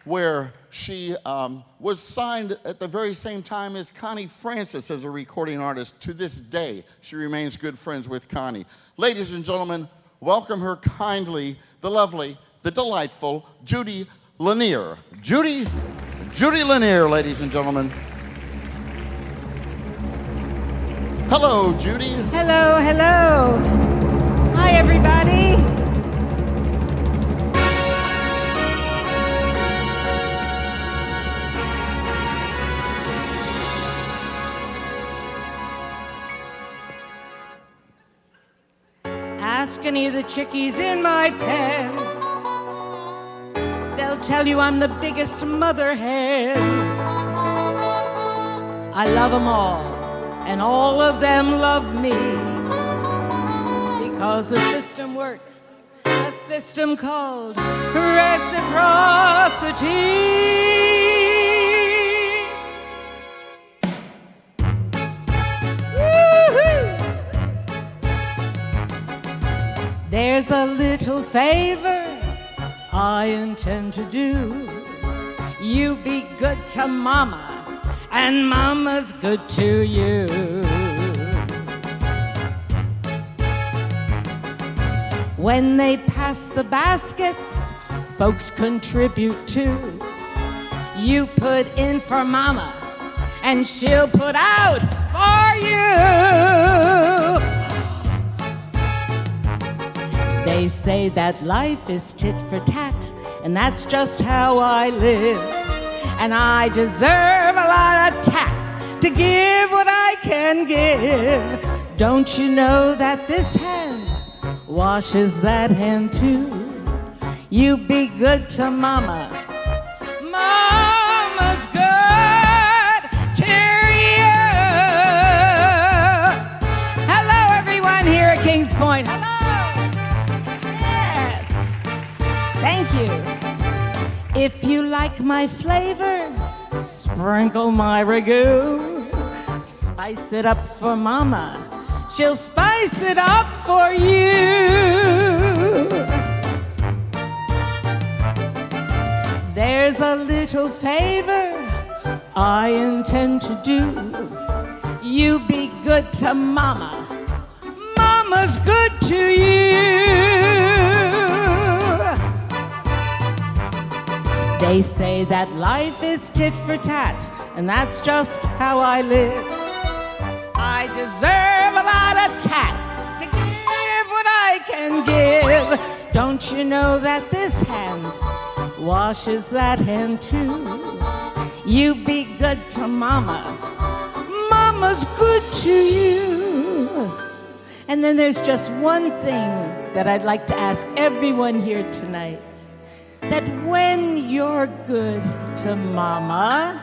where she was signed at the very same time as Connie Francis as a recording artist. To this day, she remains good friends with Connie. Ladies and gentlemen, welcome her kindly, the lovely, the delightful Judy Lanier. Judy Lanier, ladies and gentlemen. Hello, Judy. Hello, hello. Hi, everybody. Ask any of the chickies in my pen. They'll tell you I'm the biggest mother hen. I love them all, and all of them love me, because the system works, a system called reciprocity. There's a little favor I intend to do. You be good to Mama, and Mama's good to you. When they pass the baskets, folks contribute too. You put in for Mama, and she'll put out for you. They say that life is tit for tat, and that's just how I live. And I deserve a lot of tat to give what I can give. Don't you know that this hand washes that hand too? You be good to Mama, Mama's good to you. Hello, everyone here at Kings Point. Hello. Thank you. If you like my flavor, sprinkle my ragu. Spice it up for Mama, she'll spice it up for you. There's a little favor I intend to do. You be good to Mama, Mama's good to you. They say that life is tit for tat, and that's just how I live. I deserve a lot of tat to give what I can give. Don't you know that this hand washes that hand too? You be good to Mama, Mama's good to you. And then there's just one thing that I'd like to ask everyone here tonight. That when you're good to Mama,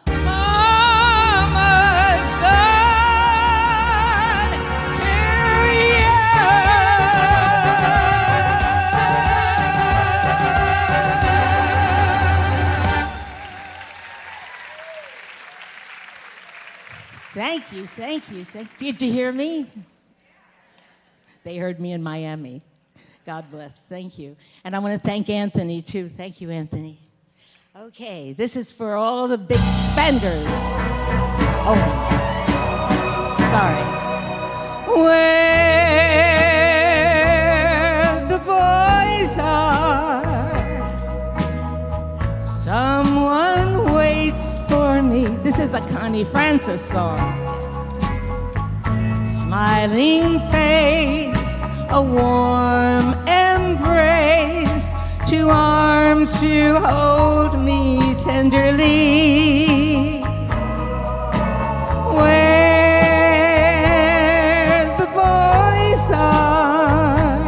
Mama's good to you. Thank you, thank you. Did you hear me? They heard me in Miami. God bless. Thank you. And I want to thank Anthony, too. Thank you, Anthony. Okay, this is for all the big spenders. Oh, sorry. Where the boys are, someone waits for me. This is a Connie Francis song. Smiling face, a warm embrace, two arms to hold me tenderly. Where the boys are,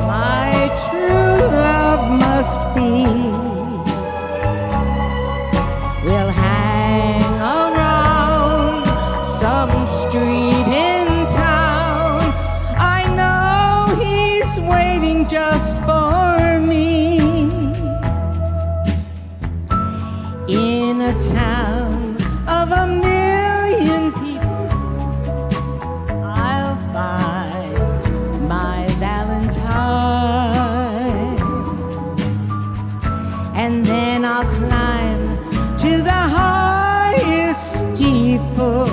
my true love must be. We'll hang around some street in town. I know he's waiting just for me. In a town of 1,000,000 people, I'll find my Valentine. and then I'll climb to the highest steeple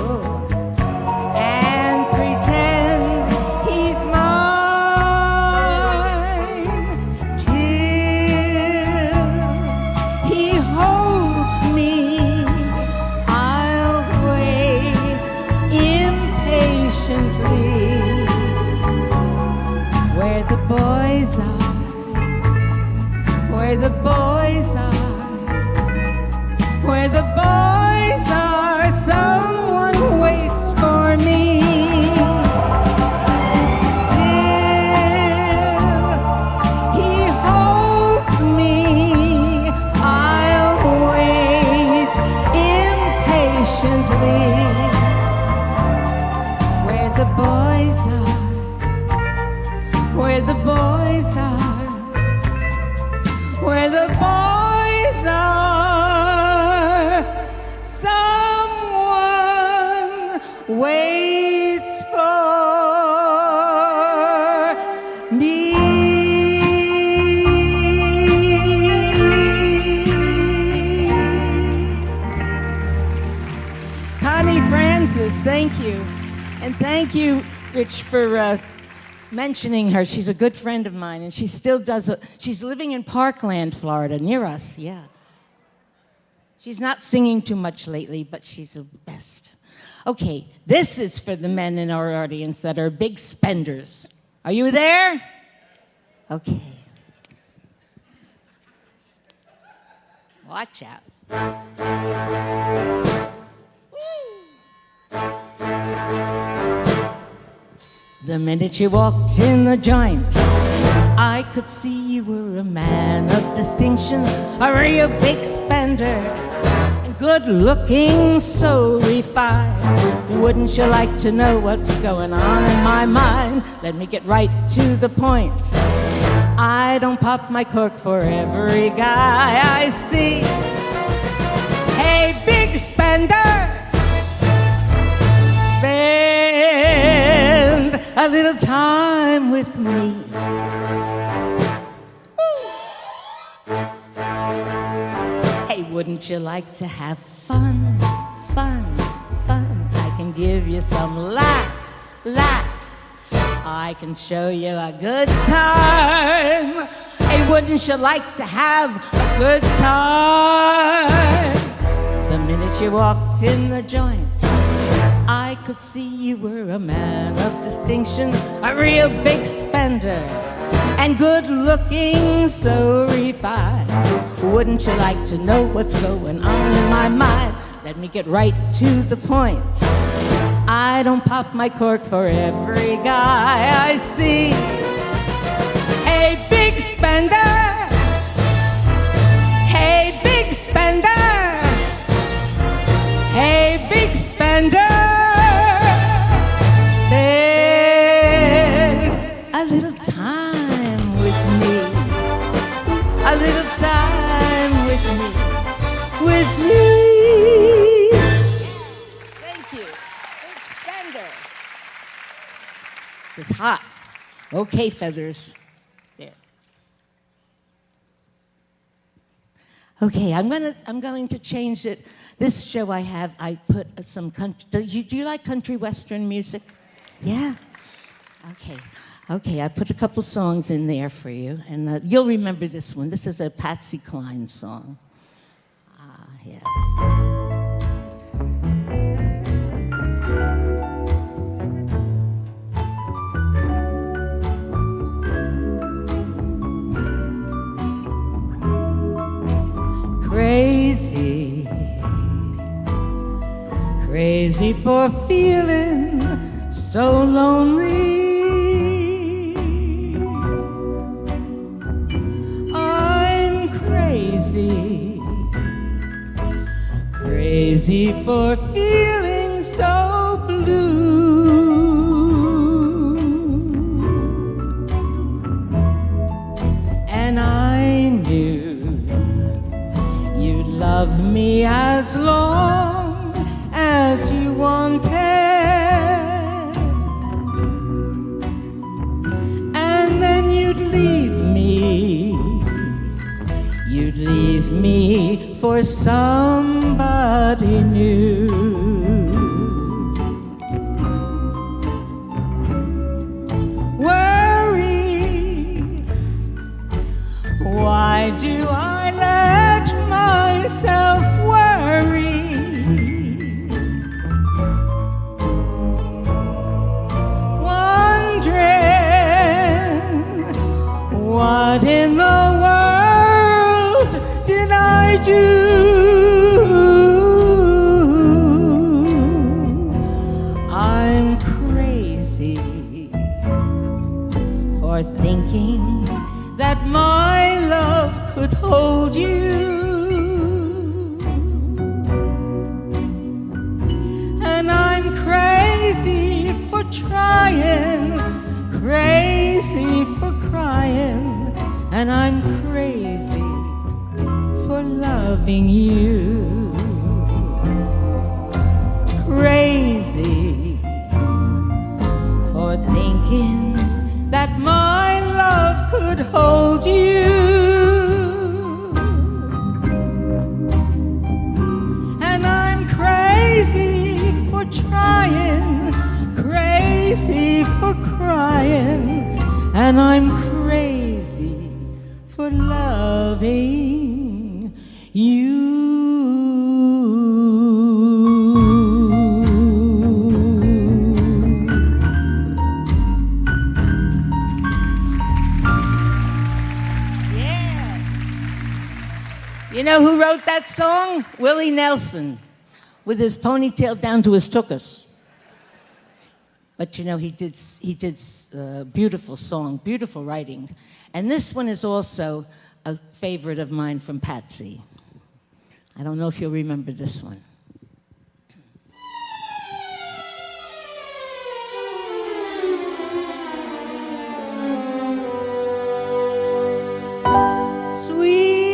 and pretend he's mine till he holds me. I'll wait impatiently where the boys are, where the boys are, where the boys are. Someone waits for me till he holds me. I'll wait impatiently where the boys are, where the boys are, where the boys are. Someone waits for me. Connie Francis, thank you. And thank you, Rich, for mentioning her. She's a good friend of mine, and she still does she's living in Parkland, Florida, near us, yeah. She's not singing too much lately, but she's the best. Okay, this is for the men in our audience that are big spenders. Are you there? Okay. Watch out. The minute you walked in the joint, I could see you were a man of distinction, a real big spender, and good looking, so refined. Wouldn't you like to know what's going on in my mind? Let me get right to the point. I don't pop my cork for every guy I see. Hey, big spender, spend a little time with me. Hey, wouldn't you like to have fun, fun, fun? I can give you some laughs, laughs. I can show you a good time. Hey, wouldn't you like to have a good time? The minute you walked in the joint, I could see you were a man of distinction, a real big spender, and good looking, so refined. Wouldn't you like to know what's going on in my mind? Let me get right to the point. I don't pop my cork for every guy I see. Hey, big spender, hey, big spender, hey, big spender, spend a little time with me, a little time with me, with me. Thank you. Big spender. This is hot. Okay, feathers. There. Okay, I'm going to change it. This show I put some country. Do you like country western music? Yeah? Okay, I put a couple songs in there for you, and you'll remember this one. This is a Patsy Cline song. Yeah. Crazy, crazy for feeling so lonely. I'm crazy, crazy for feeling so blue. And I knew you'd love me as long as you wanted, and then you'd leave me. you'd leave me for somebody new. Worry, why do I let myself worry? Wondering, what in the world did I do? I'm crazy for thinking that my love could hold you. And I'm crazy for trying, crazy for crying, and I'm crazy for loving you. Crazy for thinking that my love could hold you. And I'm crazy for trying, crazy for crying, and I'm crazy for loving you. You know who wrote that song? Willie Nelson, with his ponytail down to his tuchus. But you know, he did a beautiful song, beautiful writing. And this one is also a favorite of mine from Patsy. I don't know if you'll remember this one. Sweet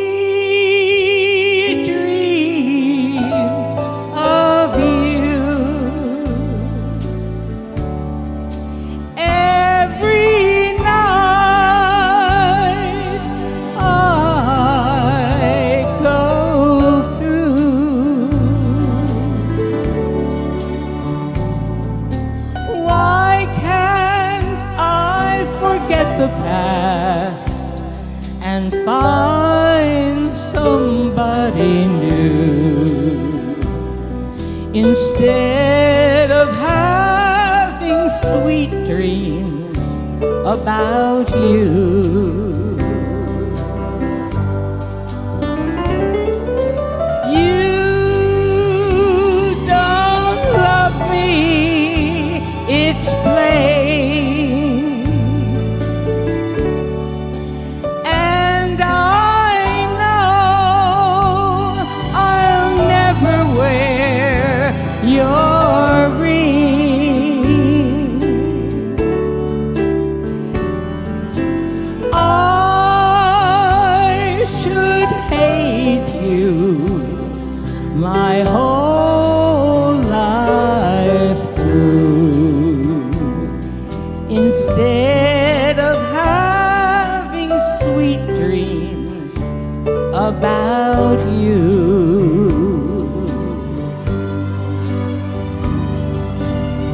dreams of you. Every night I go through. Why can't I forget the past and find somebody new, instead of having sweet dreams about you? You don't love me, it's plain. And I know I'll never wear your ring. I should hate you my whole life through, instead of having sweet dreams about you.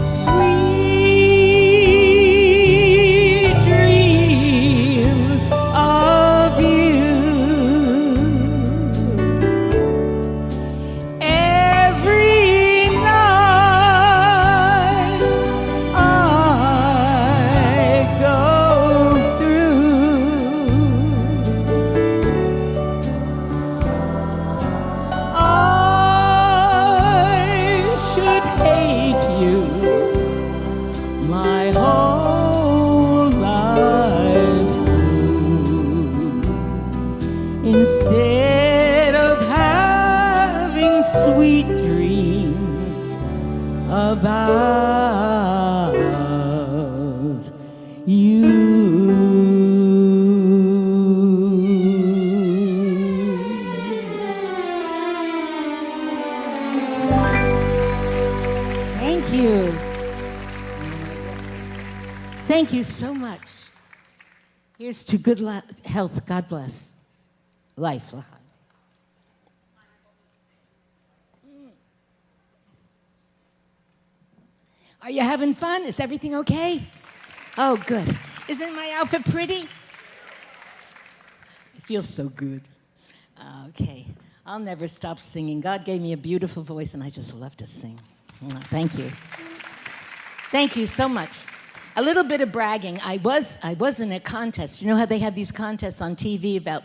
Sweet dreams of you. Every night I go through. I should hate you my whole life through, instead of having sweet dreams about you. Thank you. Thank you so much. Here's to good health. God bless. lifeline. Are you having fun? Is everything okay? Oh, good. Isn't my outfit pretty? It feels so good. Okay. I'll never stop singing. God gave me a beautiful voice, and I just love to sing. Thank you. Thank you so much. A little bit of bragging. I was in a contest. You know how they have these contests on TV about,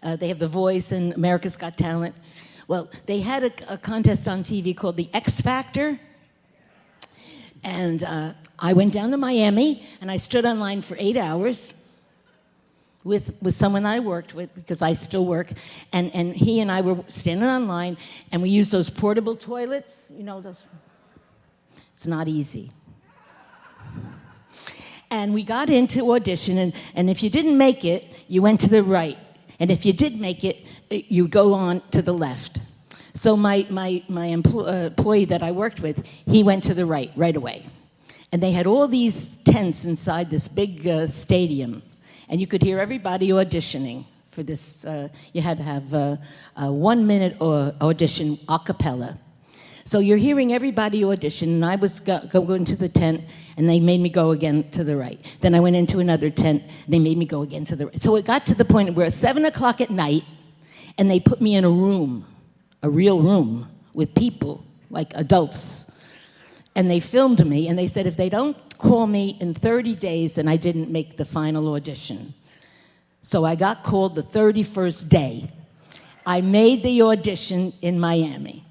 they have The Voice and America's Got Talent? Well, they had a contest on TV called The X Factor. And I went down to Miami, and I stood online for 8 hours with someone I worked with, because I still work. And he and I were standing online, and we used those portable toilets. You know, those. It's not easy. And we got into audition, and if you didn't make it, you went to the right. And if you did make it, you go on to the left. So my employee that I worked with, he went to the right away. And they had all these tents inside this big stadium. And you could hear everybody auditioning for this. You had to have a 1 minute audition a cappella. So you're hearing everybody audition, and I was going to the tent, and they made me go again to the right. Then I went into another tent, and they made me go again to the right. So it got to the point where 7 o'clock at night, and they put me in a room, a real room, with people, like adults. And they filmed me, and they said if they don't call me in 30 days, then I didn't make the final audition. So I got called the 31st day. I made the audition in Miami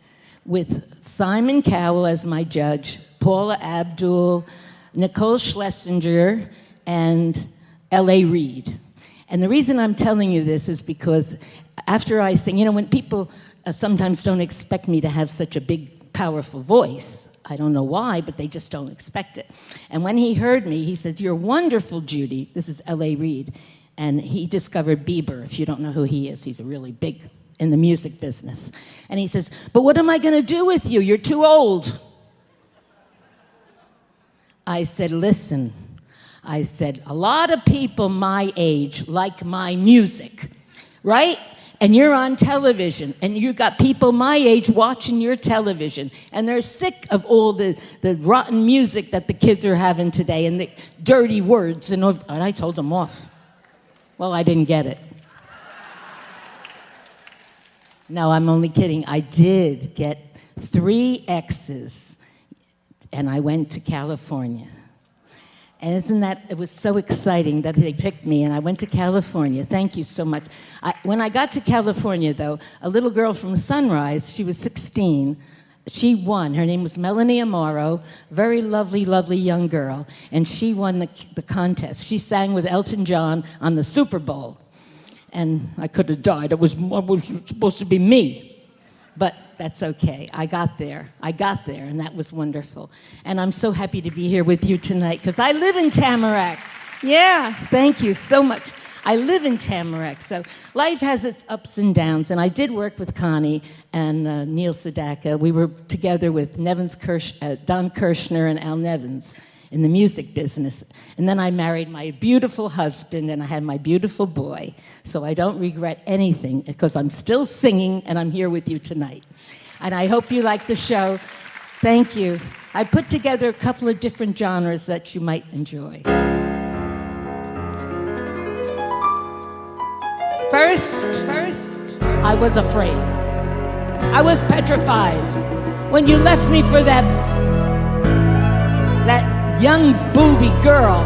with Simon Cowell as my judge, Paula Abdul, Nicole Schlesinger, and L.A. Reid. And the reason I'm telling you this is because after I sing, you know, when people sometimes don't expect me to have such a big, powerful voice, I don't know why, but they just don't expect it. And when he heard me, he said, "You're wonderful, Judy." This is L.A. Reid. And he discovered Bieber. If you don't know who he is, he's a really big in the music business. And he says, "But what am I going to do with you? You're too old." I said, "Listen," I said, "a lot of people my age like my music, right? And you're on television, and you got people my age watching your television, and they're sick of all the rotten music that the kids are having today, and the dirty words." And I told them off. Well, I didn't get it. No, I'm only kidding. I did get 3 X's, and I went to California. And it was so exciting that they picked me, and I went to California. Thank you so much. When I got to California, though, a little girl from Sunrise, she was 16, she won. Her name was Melanie Amaro, very lovely, lovely young girl, and she won the contest. She sang with Elton John on the Super Bowl. And I could have died. It was supposed to be me. But that's okay. I got there, and that was wonderful. And I'm so happy to be here with you tonight, because I live in Tamarack. Yeah, thank you so much. I live in Tamarack, so life has its ups and downs. And I did work with Connie and Neil Sedaka. We were together with Don Kirshner and Al Nevins in the music business. And then I married my beautiful husband, and I had my beautiful boy. So I don't regret anything, because I'm still singing, and I'm here with you tonight. And I hope you like the show. Thank you. I put together a couple of different genres that you might enjoy. First, I was afraid. I was petrified when you left me for that young booby girl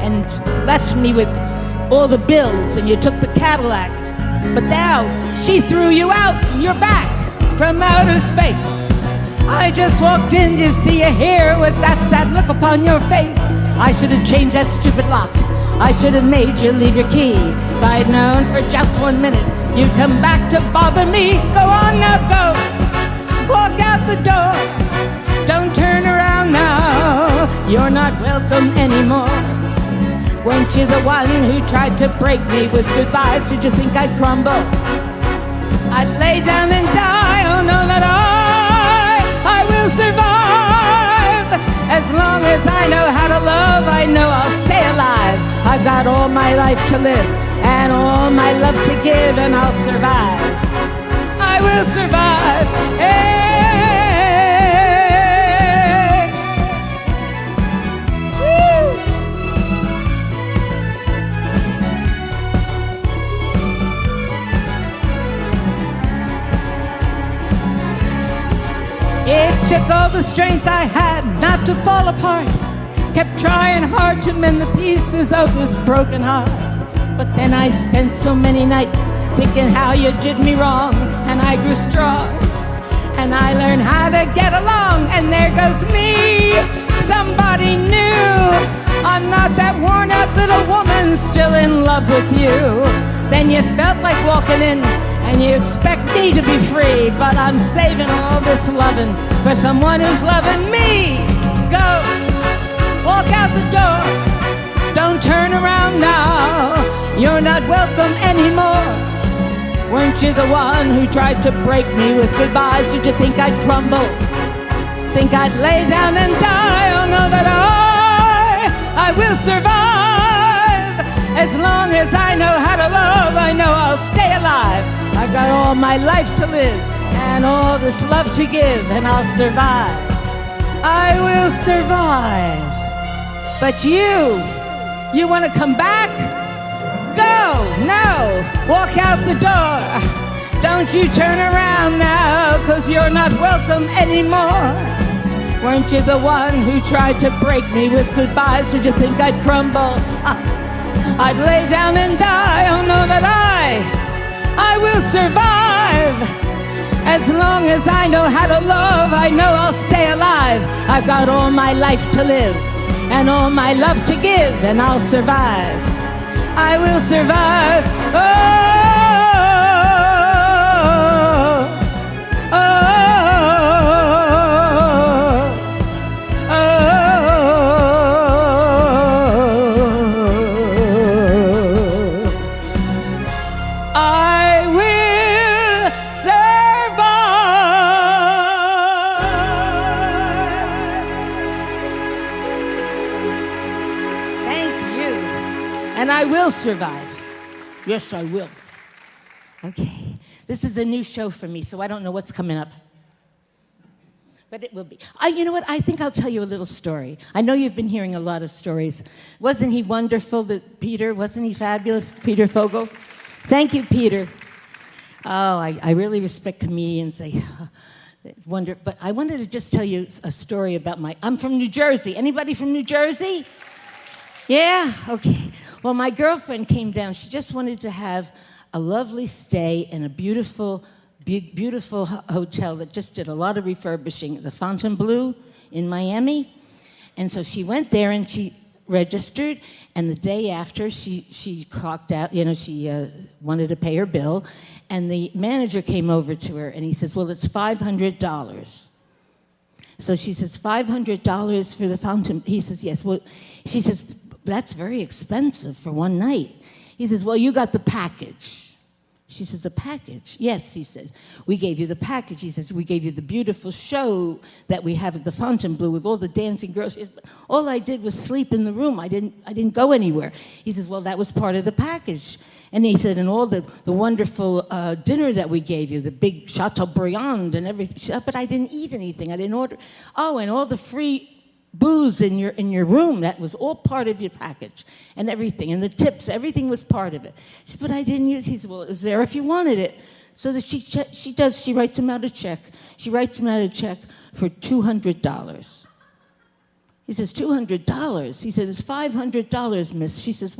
and left me with all the bills, and you took the Cadillac. But now she threw you out, and you're back from outer space. I just walked in to see you here with that sad look upon your face. I should have changed that stupid lock. I should have made you leave your key. If I'd known for just 1 minute you'd come back to bother me. Go on now, go. Walk out the door. Don't turn around now. You're not welcome anymore. Weren't you the one who tried to break me with goodbyes? Did you think I'd crumble? I'd lay down and die. Oh, know that I will survive. As long as I know how to love, I know I'll stay alive. I've got all my life to live, and all my love to give, and I'll survive. I will survive. Hey. Woo. It took all the strength I had not to fall apart. Kept trying hard to mend the pieces of this broken heart. But then I spent so many nights thinking how you did me wrong, and I grew strong, and I learned how to get along. And there goes me, somebody new. I'm not that worn out little woman still in love with you. Then you felt like walking in, and you expect me to be free, but I'm saving all this loving for someone who's loving me. Go, walk out the door, don't turn around now. You're not welcome anymore. Weren't you the one who tried to break me with goodbyes? Did you think I'd crumble? Think I'd lay down and die? Oh, know that I will survive. As long as I know how to love, I know I'll stay alive. I've got all my life to live and all this love to give, and I'll survive. I will survive. But you want to come back? Go, no, walk out the door. Don't you turn around now, 'cause you're not welcome anymore. Weren't you the one who tried to break me with goodbyes? Did you think I'd crumble? I'd lay down and die. Oh, know that I will survive. As long as I know how to love, I know I'll stay alive. I've got all my life to live and all my love to give, and I'll survive. I will survive. Oh, oh, oh, oh. I will survive. Thank you. And I will survive. Yes, I will. Okay. This is a new show for me, so I don't know what's coming up. But it will be. You know what? I think I'll tell you a little story. I know you've been hearing a lot of stories. Wasn't he wonderful, Peter? Wasn't he fabulous, Peter Fogel? Thank you, Peter. Oh, I really respect comedians. It's wonderful. But I wanted to just tell you a story about I'm from New Jersey. Anybody from New Jersey? Yeah? Okay. Well, my girlfriend came down. She just wanted to have a lovely stay in a beautiful, beautiful hotel that just did a lot of refurbishing, the Fontainebleau in Miami. And so she went there and she registered, and the day after she clocked out, she wanted to pay her bill, and the manager came over to her and he says, well, it's $500. So she says, $500 for the fountain. He says, yes. Well, she says, that's very expensive for one night. He says, well, you got the package. She says, a package? Yes, he said. We gave you the package. He says, we gave you the beautiful show that we have at the Fontainebleau with all the dancing girls. All I did was sleep in the room. I didn't go anywhere. He says, well, that was part of the package. And he said, and all the wonderful dinner that we gave you, the big Chateaubriand and everything. But I didn't eat anything. I didn't order. Oh, and all the free booze in your room, that was all part of your package, and everything, and the tips, everything was part of it. She said, but I didn't use. He said, well, it was there if you wanted it. So that she writes him out a check. She writes him out a check for $200. He says, $200? He said, it's $500, miss. She says,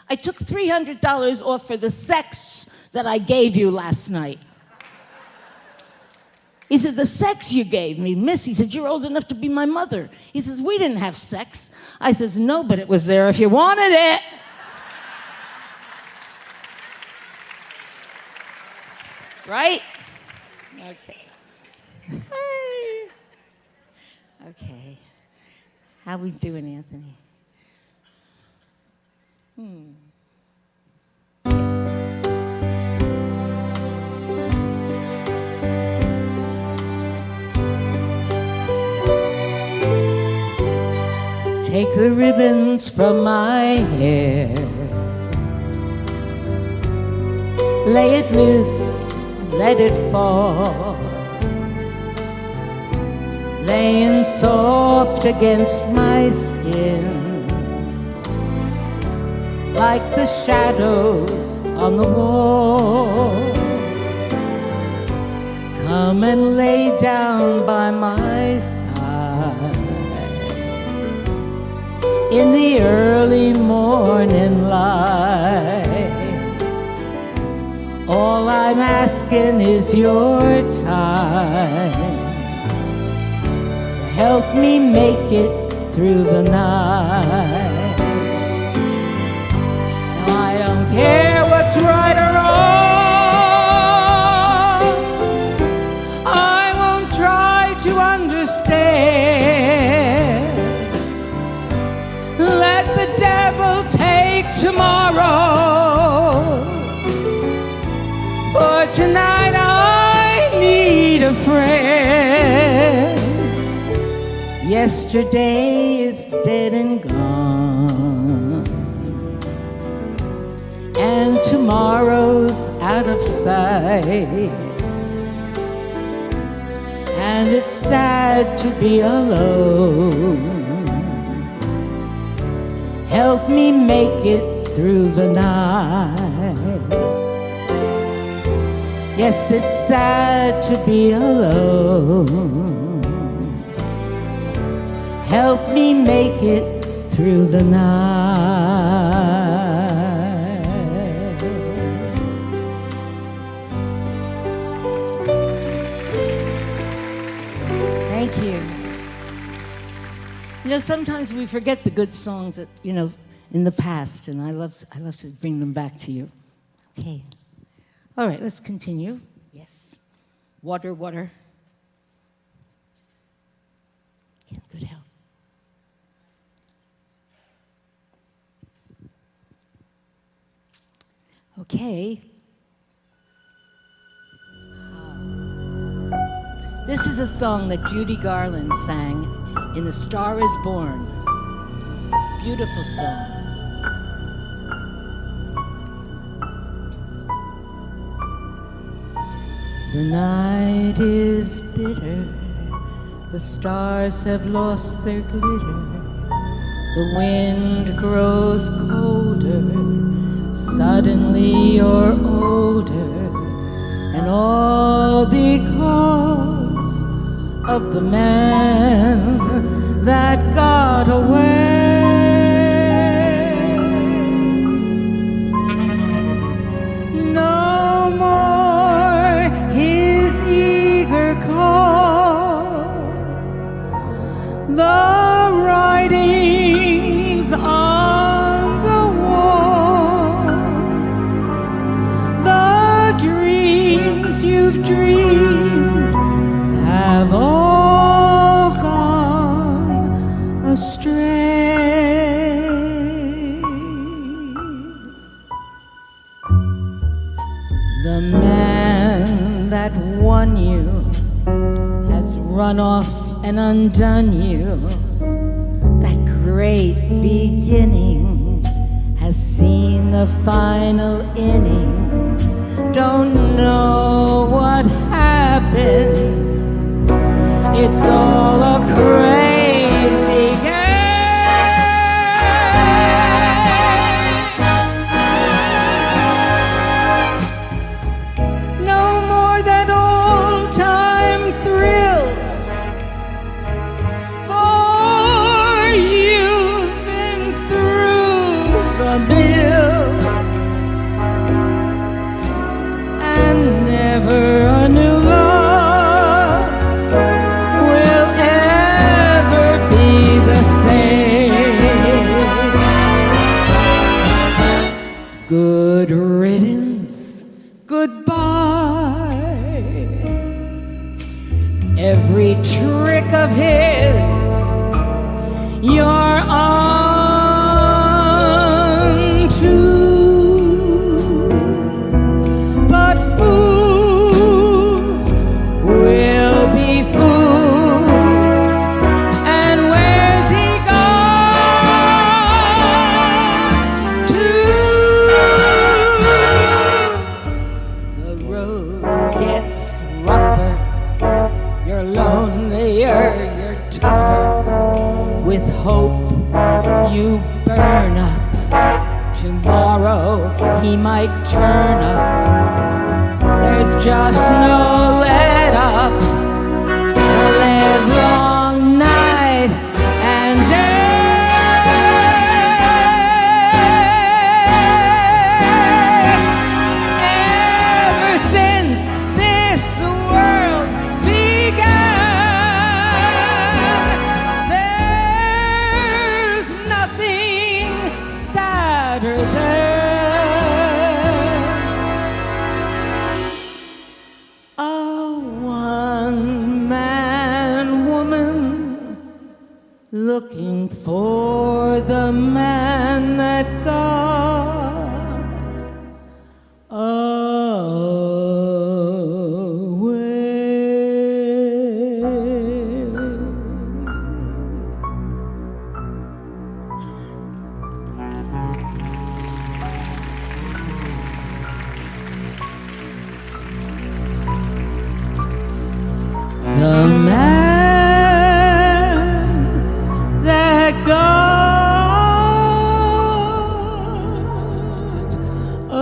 I took $300 off for the sex that I gave you last night. He said, the sex you gave me, miss. He said, you're old enough to be my mother. He says, we didn't have sex. I says, no, but it was there if you wanted it. Right? Okay. Okay. How we doing, Anthony? Take the ribbons from my hair, Lay it loose, let it fall, laying soft against my skin, like the shadows on the wall. Come and lay down by my side in the early morning light. All I'm asking is your time to help me make it through the night. Now I don't care what's right or wrong. I won't try to understand. Let the devil take tomorrow. For tonight I need a friend. Yesterday is dead and gone, and tomorrow's out of sight. And it's sad to be alone. Help me make it through the night. Yes, it's sad to be alone. Help me make it through the night. Thank you. You know, sometimes we forget the good songs that, you know, in the past, and I love to bring them back to you. Okay. All right, let's continue. Yes. Water, water. Yeah, good help. Okay. This is a song that Judy Garland sang in The Star Is Born. Beautiful song. The night is bitter, the stars have lost their glitter, the wind grows colder, suddenly you're older, and all because of the man that got away. No more his eager call, the writings on the wall, the dreams you've dreamed have all gone astray. The man that won you has run off and undone you. That great beginning has seen the final inning. Don't know what happened. It's all a crazy game. No more that old-time thrill, for you've been through the mill, and never a new love will ever be the same. Good riddance, goodbye. Every trick of his you're on to, but fools will be fools. And where's he gone to? gets rougher, you're lonelier, you're tougher. With hope, you burn up. Tomorrow, he might turn up. There's just no let up. The livelong night and day. Ever since this world began, there's nothing sadder than a one-man woman looking for the man that got the man that got away.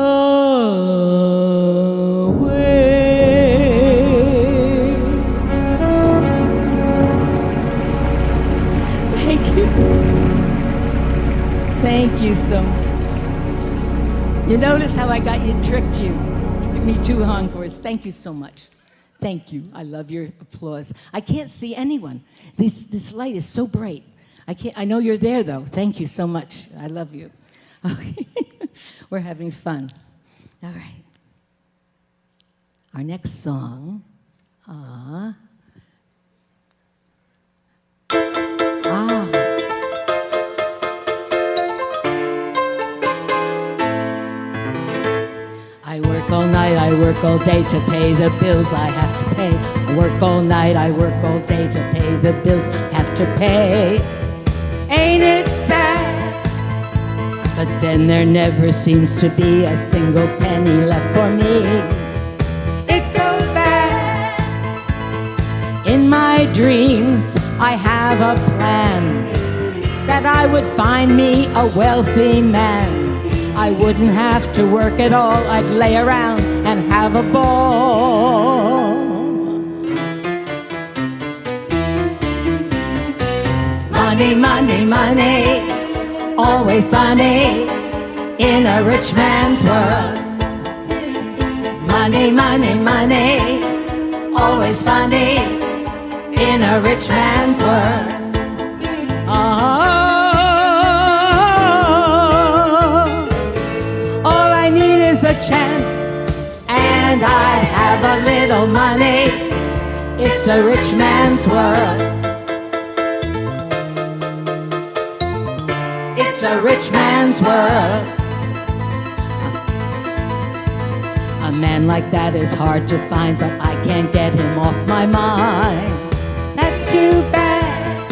Thank you. Thank you so much. You notice how I got you, tricked you to give me 2 encores. Thank you so much. Thank you. I love your applause. I can't see anyone. This light is so bright. I know you're there though. Thank you so much. I love you. Okay. We're having fun. All right. Our next song. I work all night, I work all day to pay the bills I have to pay. I work all night, I work all day to pay the bills I have to pay. Ain't it sad? But then there never seems to be a single penny left for me. It's so bad. In my dreams, I have a plan that I would find me a wealthy man. I wouldn't have to work at all. I'd lay around and have a ball. Money, money, money, always sunny in a rich man's world. Money, money, money, always sunny in a rich man's world. A chance, and I have a little money. It's a rich man's world. It's a rich man's world. A man like that is hard to find, but I can't get him off my mind. That's too bad.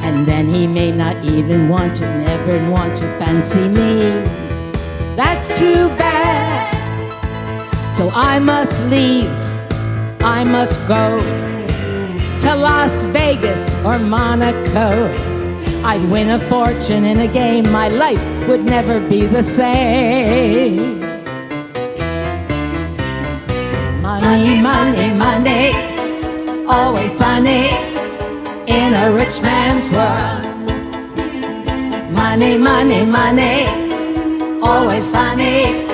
And then he may not even want to, never want to fancy me. That's too bad. So I must leave, I must go to Las Vegas or Monaco. I'd win a fortune in a game, my life would never be the same. Money, money, money, always sunny in a rich man's world. Money, money, money, always sunny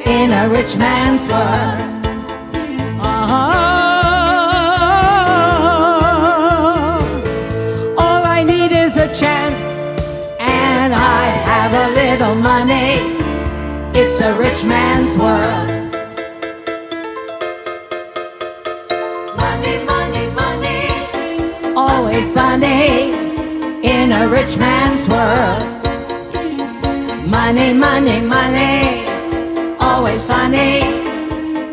in a rich man's world. All I need is a chance, and I have a little money. It's a rich man's world. Money, money, money, always sunny in a rich man's world. Money, money, money, always sunny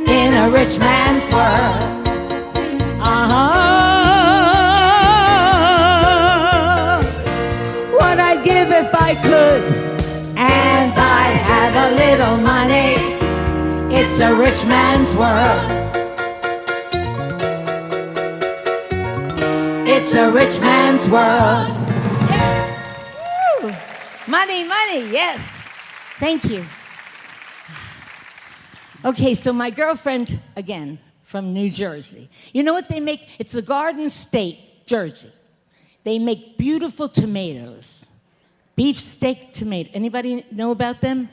in a rich man's world. What I'd give if I could, and I had a little money. It's a rich man's world. It's a rich man's world. Woo! Money, money, yes. Thank you. Okay, so my girlfriend, again, from New Jersey. You know what they make? It's a Garden State, Jersey. They make beautiful tomatoes. Beefsteak tomato. Anybody know about them?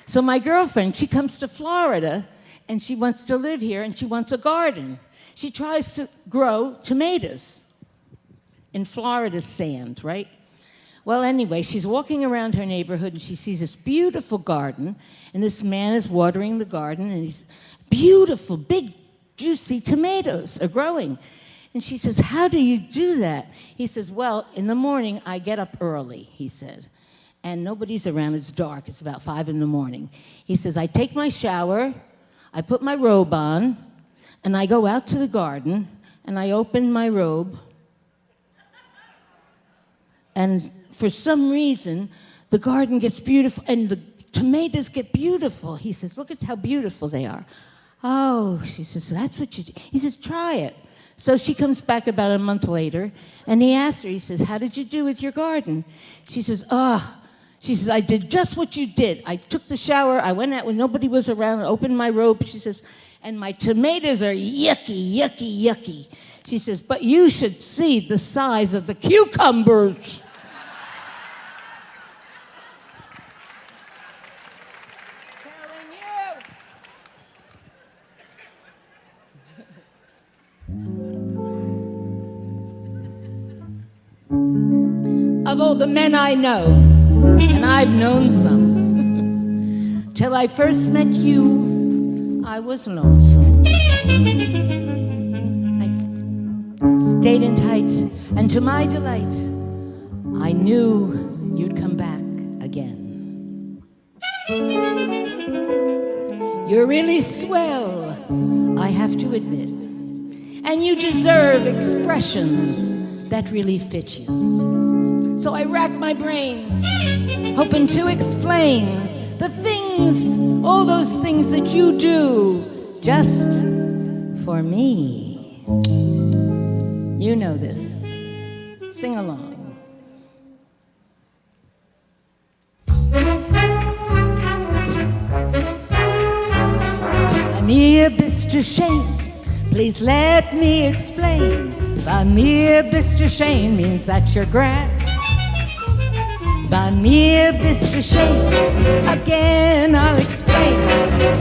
So my girlfriend, she comes to Florida, and she wants to live here, and she wants a garden. She tries to grow tomatoes in Florida's sand, right? Well, anyway, she's walking around her neighborhood, and she sees this beautiful garden, and this man is watering the garden, and he's beautiful, big, juicy tomatoes are growing. And she says, how do you do that? He says, well, in the morning, I get up early, he said. And nobody's around, it's dark, it's about 5 in the morning. He says, I take my shower, I put my robe on, and I go out to the garden, and I open my robe, and for some reason, the garden gets beautiful, and the tomatoes get beautiful. He says, look at how beautiful they are. Oh, she says, that's what you do. He says, try it. So she comes back about a month later, and he asks her, he says, how did you do with your garden? She says, she says, I did just what you did. I took the shower, I went out when nobody was around, opened my robe, she says, and my tomatoes are yucky, yucky, yucky. She says, but you should see the size of the cucumbers. Of all the men I know, and I've known some, till I first met you, I was lonesome. I stayed in tight, and to my delight, I knew you'd come back again. You're really swell, I have to admit, and you deserve expressions that really fit you. So I rack my brain, hoping to explain the things, all those things that you do just for me. You know this. Sing along. I'm here, Mr. Shayne. Please let me explain. By mere Mr. Shayne means that you're grand. By mere Mr. Shayne, again I'll explain.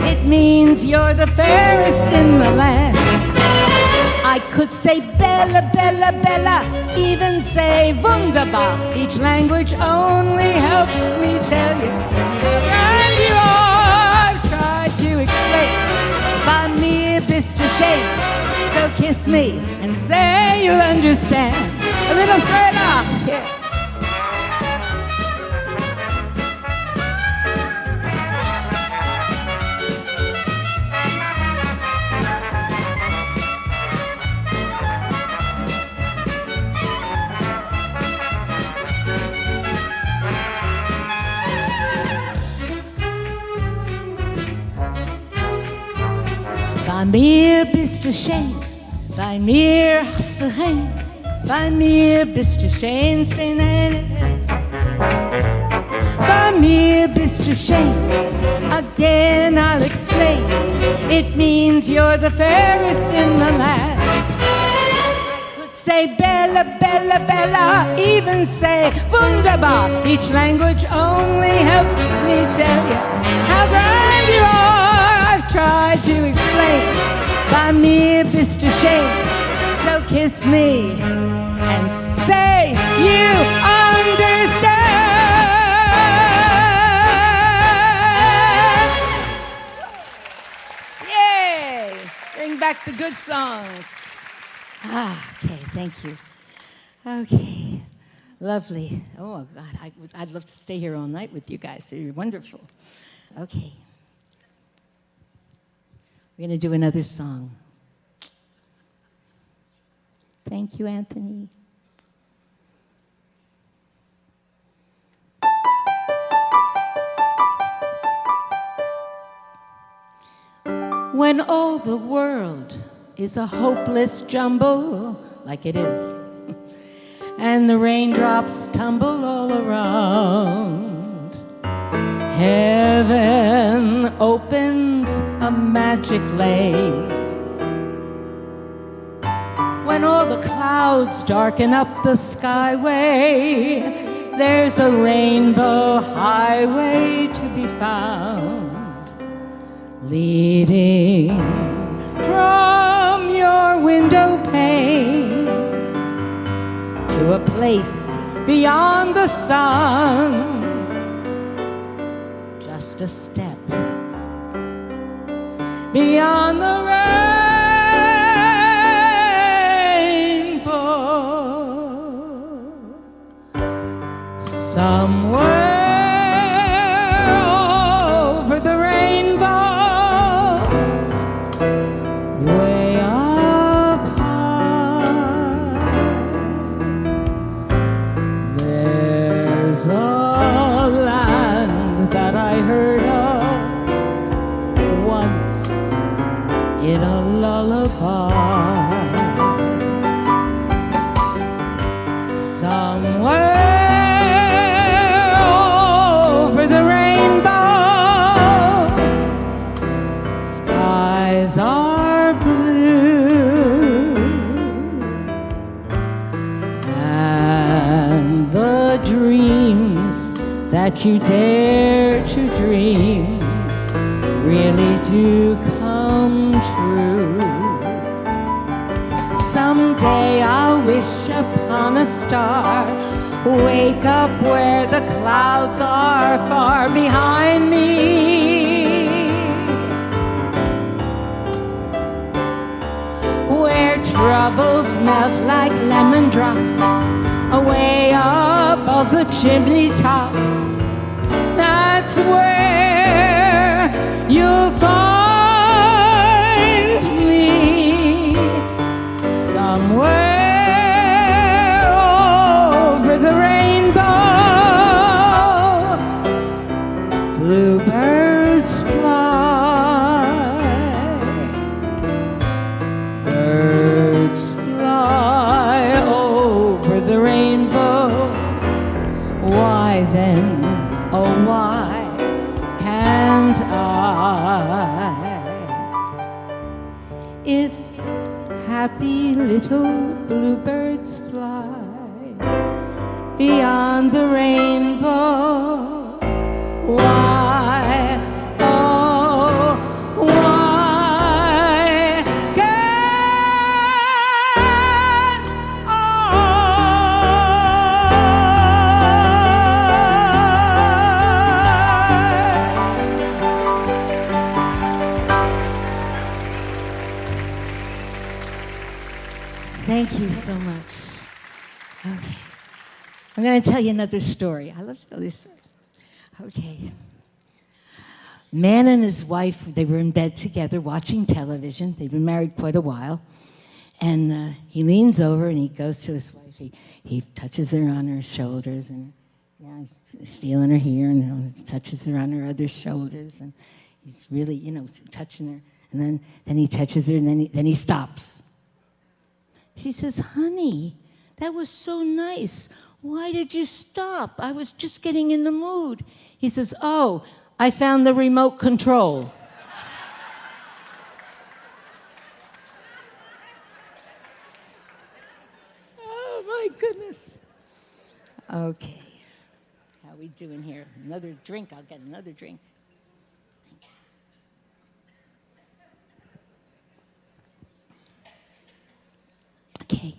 It means you're the fairest in the land. I could say Bella, Bella, Bella, even say Wunderbar. Each language only helps me tell you. And you are, I've tried to explain. By mere Mr. Shayne, so kiss me and say you'll understand. A little further, yeah. Bei mir bist du schön, bei mir hast du rein, bei mir bist du schönste in einer Welt. Bei mir bist du schön, again I'll explain. It means you're the fairest in the land. I could say Bella, Bella, Bella, even say Wunderbar. Each language only helps me tell you how grand you are. I've tried to explain. By mir bist du schön, so kiss me and say you understand. Yay! Bring back the good songs. Okay, thank you. Okay, lovely. Oh, God, I'd love to stay here all night with you guys. You're wonderful. Okay. We're going to do another song. Thank you, Anthony. When all the world is a hopeless jumble, like it is, and the raindrops tumble all around, heaven opens a magic lane. When all the clouds darken up the skyway, there's a rainbow highway to be found, leading from your window pane to a place beyond the sun. Just a step beyond the rainbow, somewhere over the rainbow, way up high, there's a land that I heard of once in a lullaby. Somewhere over the rainbow, skies are blue, and the dreams that you dare to dream really do come true. Someday I'll wish upon a star, wake up where the clouds are far behind me, where troubles melt like lemon drops away above the chimney tops. That's where you'll find me, somewhere over the rainbow. Bluebirds fly, birds fly over the rainbow. Why then, oh why can't I? If happy little bluebirds fly beyond the rainbow, why, oh, why can't I? Thank you so much. Okay. I'm going to tell you another story. I love to tell these stories. Okay. Man and his wife, they were in bed together watching television. They've been married quite a while. And he leans over and he goes to his wife. He touches her on her shoulders and he's feeling her here and he touches her on her other shoulders. And he's really, touching her. And then he touches her and then he stops. She says, honey, that was so nice. Why did you stop? I was just getting in the mood. He says, oh, I found the remote control. Oh, my goodness. Okay. How are we doing here? Another drink? I'll get another drink. Okay.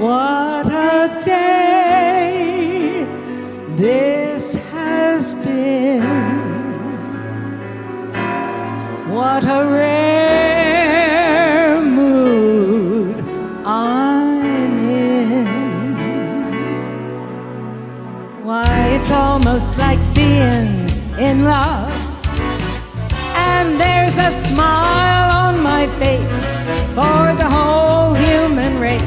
What a day this has been. What a rare mood I'm in. Why, it's almost like being in love. And there's a smile on my face for the whole human race.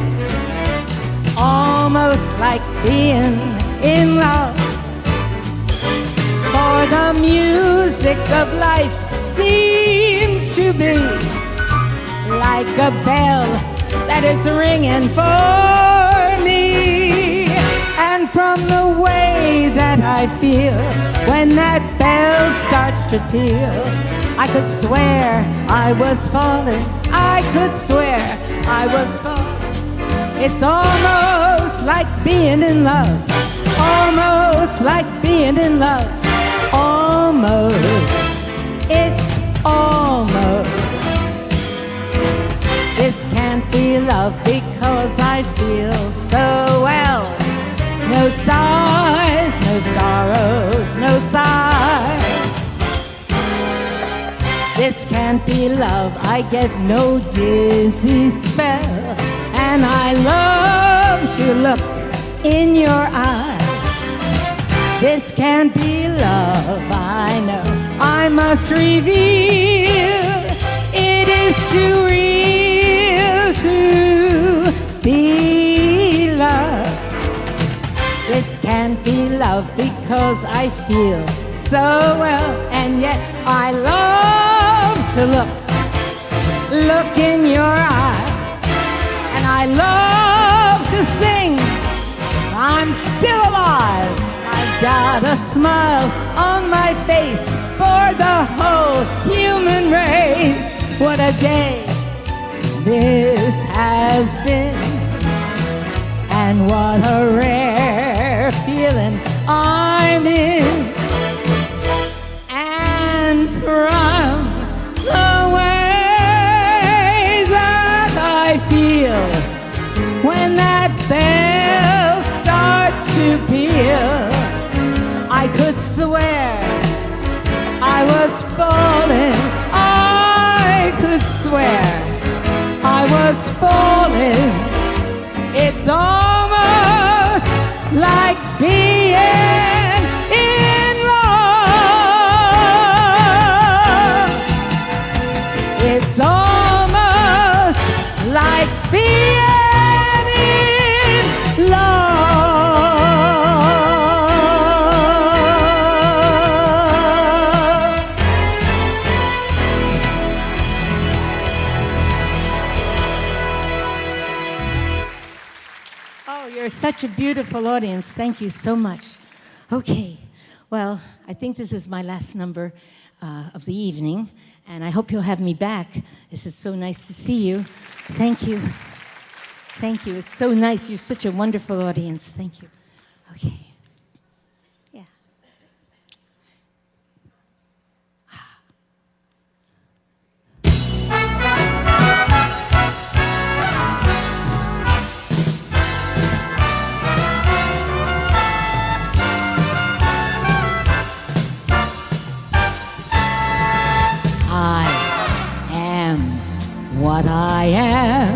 Almost like being in love. For the music of life seems to be like a bell that is ringing for me. And from the way that I feel when that bell starts to peal, I could swear I was falling. I could swear I was falling. It's almost like being in love. Almost like being in love. Almost. It's almost. This can't be love because I feel so well. No sighs, no sorrows, no sighs. This can't be love, I get no dizzy spell. And I love to look in your eyes. This can't be love, I know. I must reveal it is too real to be love. This can't be love because I feel so well. And yet I love to look in your eyes. And I love to sing, I'm still alive. I've got a smile on my face for the whole human race. What a day this has been, and what a rare feeling I'm in. And from the way that I feel when that bell starts to peal, I could swear I was falling. I could swear I was falling. It's almost like being in love. It's almost like being in love. Oh, you're such a beautiful audience. Thank you so much. Okay, well, I think this is my last number of the evening, and I hope you'll have me back. This is so nice to see you. Thank you. Thank you. It's so nice. You're such a wonderful audience. Thank you. Okay. Yeah. I am what I am.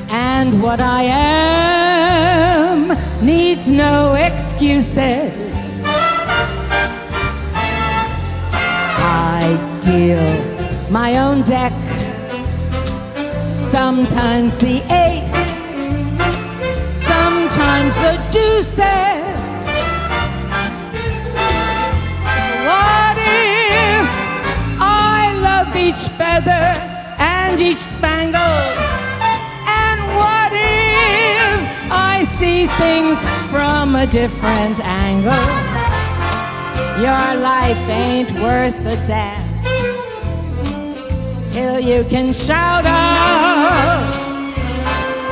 And what I am needs no excuses. I deal my own deck, sometimes the ace, sometimes the deuces. What if I love each feather and each spangle? What if I see things from a different angle? Your life ain't worth a damn till you can shout out,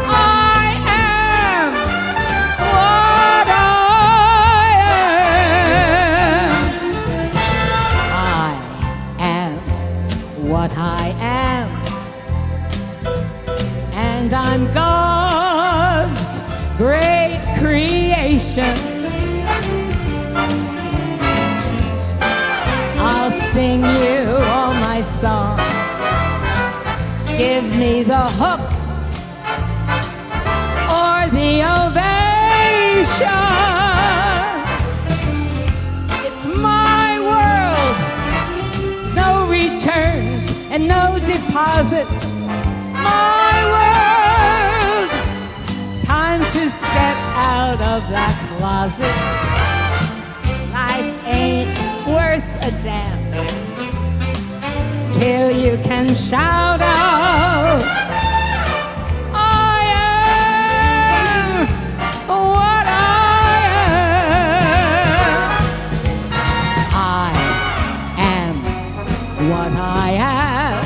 I am what I am. I am what I am. And I'm God's great creation. I'll sing you all my songs. Give me the hook or the ovation. closet, my world. Time to step out of that closet. Life ain't worth a damn till you can shout out, I am what I am. I am what I am,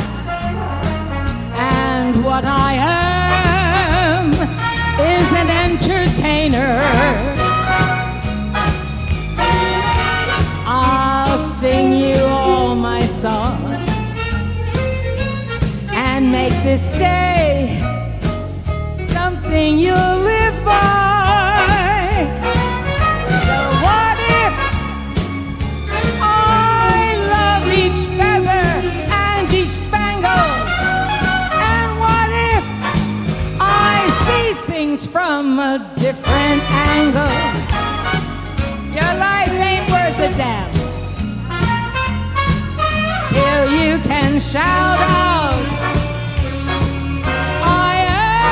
and what I am is an entertainer. I'll sing you all my songs and make this day something you'll live by. So what if I love each feather and each spangle? And what if I see things from a different angle? Your life ain't worth a damn till you can shout out, I am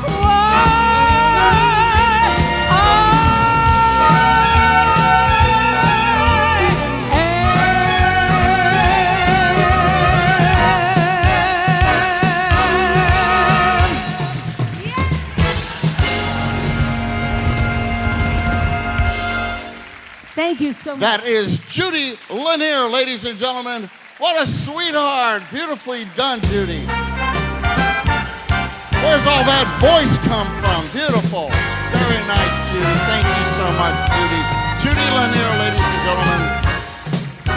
what I am. Thank you so much. That is Judy Lanier, ladies and gentlemen. What a sweetheart. Beautifully done, Judy. Where's all that voice come from? Beautiful. Very nice, Judy. Thank you so much, Judy. Judy Lanier, ladies and gentlemen.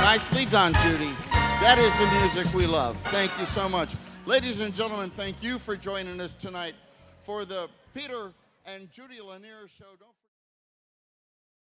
Nicely done, Judy. That is the music we love. Thank you so much. Ladies and gentlemen, thank you for joining us tonight for the Peter and Judy Lanier show. Don't